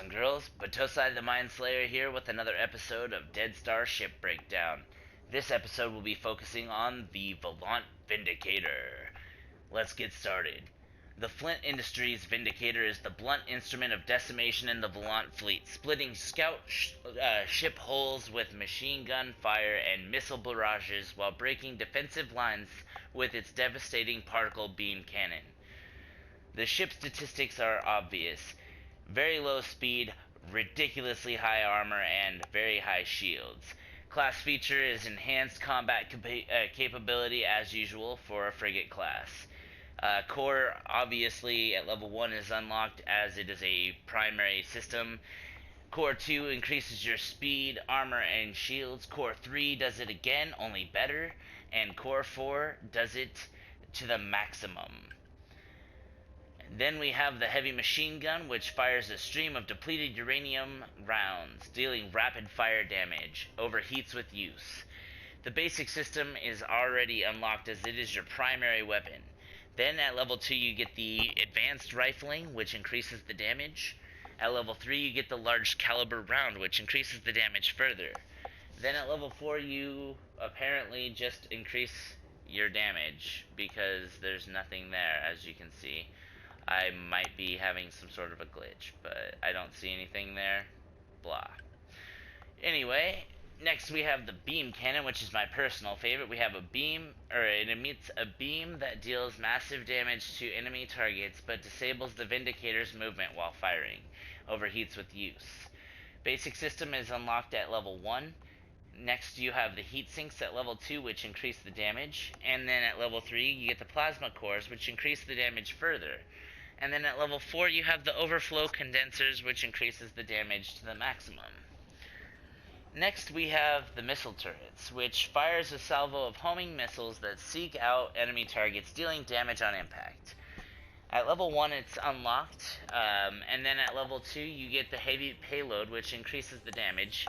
and girls, Batosai the Mind Slayer here with another episode of Dead Star Ship Breakdown. This episode will be focusing on the Valant Vindicator. Let's get started. The Flint Industries Vindicator is the blunt instrument of decimation in the Valant fleet, splitting scout ship hulls with machine gun fire and missile barrages while breaking defensive lines with its devastating particle beam cannon. The ship's statistics are obvious. Very low speed, ridiculously high armor, and very high shields. Class feature is enhanced combat capability as usual for a frigate class. Core, obviously, at level 1 is unlocked as it is a primary system. Core 2 increases your speed, armor, and shields. Core 3 does it again, only better. And Core 4 does it to the maximum. Then we have the heavy machine gun, which fires a stream of depleted uranium rounds, dealing rapid fire damage, overheats with use. The basic system is already unlocked as it is your primary weapon. Then at level 2 you get the advanced rifling, which increases the damage. At level 3 you get the large caliber round, which increases the damage further. Then at level 4 you apparently just increase your damage, because there's nothing there, as you can see. I might be having some sort of a glitch, but I don't see anything there. Blah. Anyway, next we have the beam cannon, which is my personal favorite. We have a beam, it emits a beam that deals massive damage to enemy targets, but disables the Vindicator's movement while firing. Overheats with use. Basic system is unlocked at level 1. Next you have the heat sinks at level 2, which increase the damage. And then at level 3 you get the plasma cores, which increase the damage further. And then at level 4 you have the overflow condensers, which increases the damage to the maximum. Next we have the missile turrets, which fires a salvo of homing missiles that seek out enemy targets, dealing damage on impact. At level 1 it's unlocked, and then at level 2 you get the heavy payload, which increases the damage.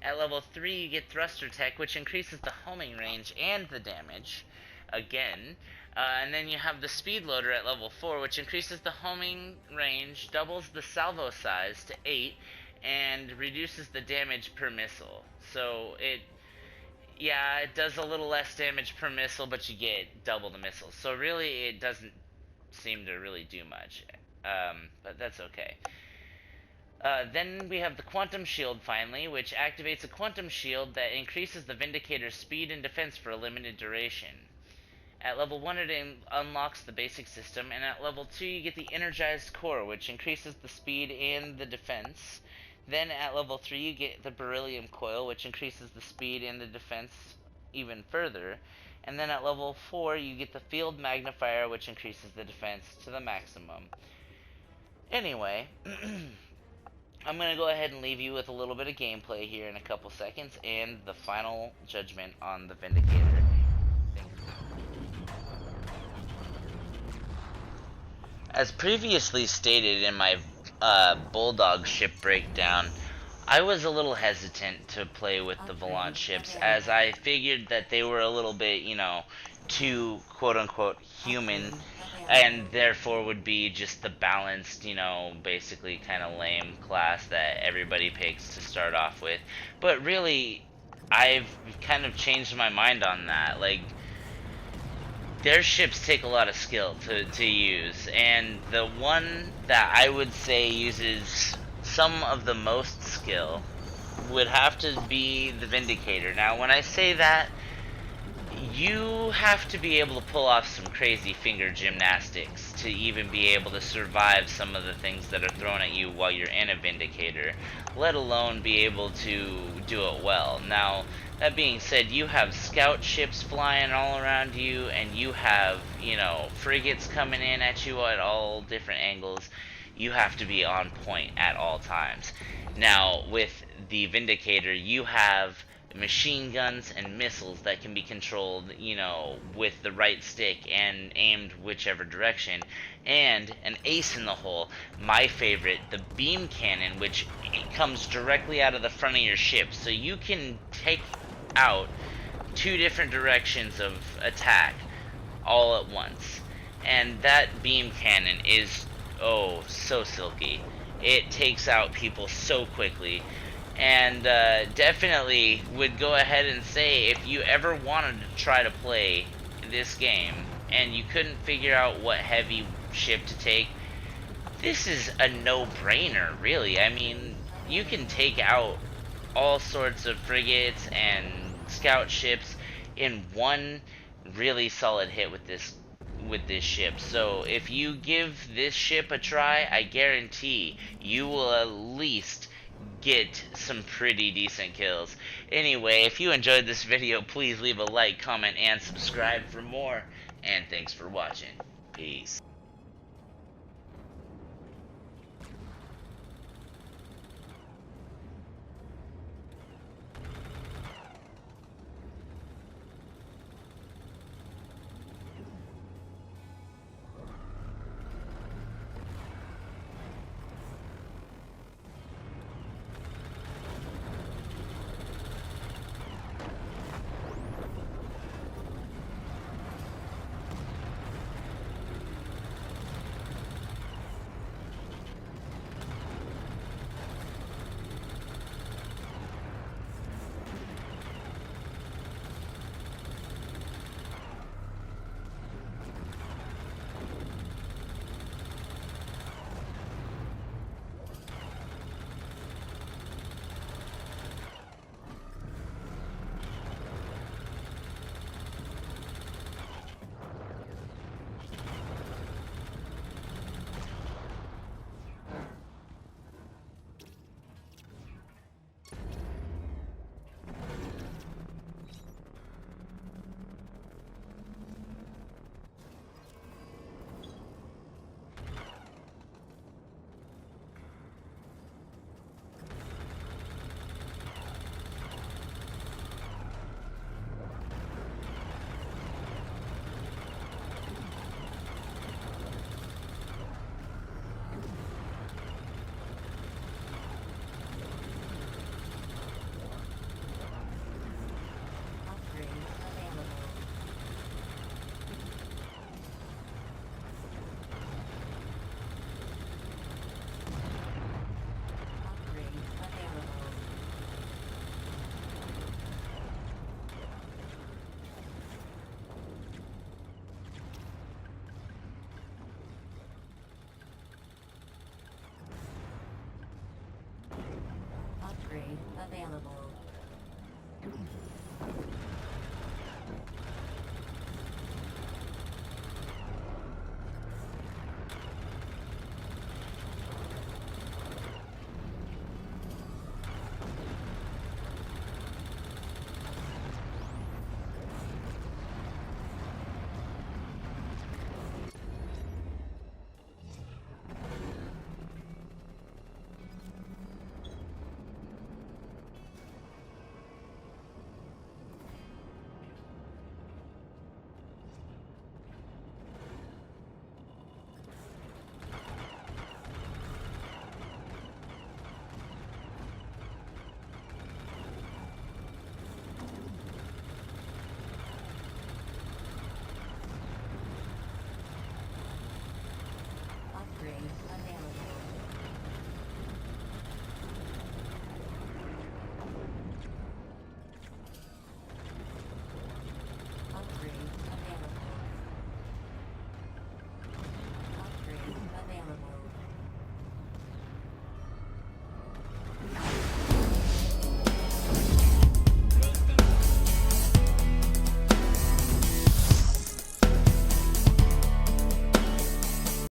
At level 3 you get thruster tech, which increases the homing range and the damage again. And then you have the speed loader at level 4, which increases the homing range, doubles the salvo size to 8, and reduces the damage per missile. So it does a little less damage per missile, but you get double the missiles. So really it doesn't seem to really do much, but that's okay. Then we have the Quantum Shield finally, which activates a Quantum Shield that increases the Vindicator's speed and defense for a limited duration. At level 1 it unlocks the basic system, and at level 2 you get the Energized Core, which increases the speed and the defense. Then at level 3 you get the Beryllium Coil, which increases the speed and the defense even further. And then at level 4 you get the Field Magnifier, which increases the defense to the maximum. Anyway, I'm going to go ahead and leave you with a little bit of gameplay here in a couple seconds, and the final judgment on the Vindicator. As previously stated in my Bulldog ship breakdown, I was a little hesitant to play with the Valant ships, as I figured that they were a little bit, too quote-unquote human, and therefore would be just the balanced, basically kind of lame class that everybody picks to start off with. But really, I've kind of changed my mind on that. Like, their ships take a lot of skill to use, and the one that I would say uses some of the most skill would have to be the Vindicator. Now, when I say that, you have to be able to pull off some crazy finger gymnastics to even be able to survive some of the things that are thrown at you while you're in a Vindicator, let alone be able to do it well. Now, that being said, you have scout ships flying all around you, and you have, frigates coming in at you at all different angles. You have to be on point at all times. Now, with the Vindicator, you have machine guns and missiles that can be controlled, with the right stick and aimed whichever direction, and an ace in the hole, my favorite, the beam cannon, which comes directly out of the front of your ship, so you can take out 2 different directions of attack all at once. And that beam cannon is, oh, so silky. It takes out people so quickly. And definitely would go ahead and say, if you ever wanted to try to play this game and you couldn't figure out what heavy ship to take, this is a no-brainer, really. I mean, you can take out all sorts of frigates and scout ships in one really solid hit with this ship. So if you give this ship a try, I guarantee you will at least get some pretty decent kills. Anyway, if you enjoyed this video, please leave a like, comment, and subscribe for more. And thanks for watching. Peace.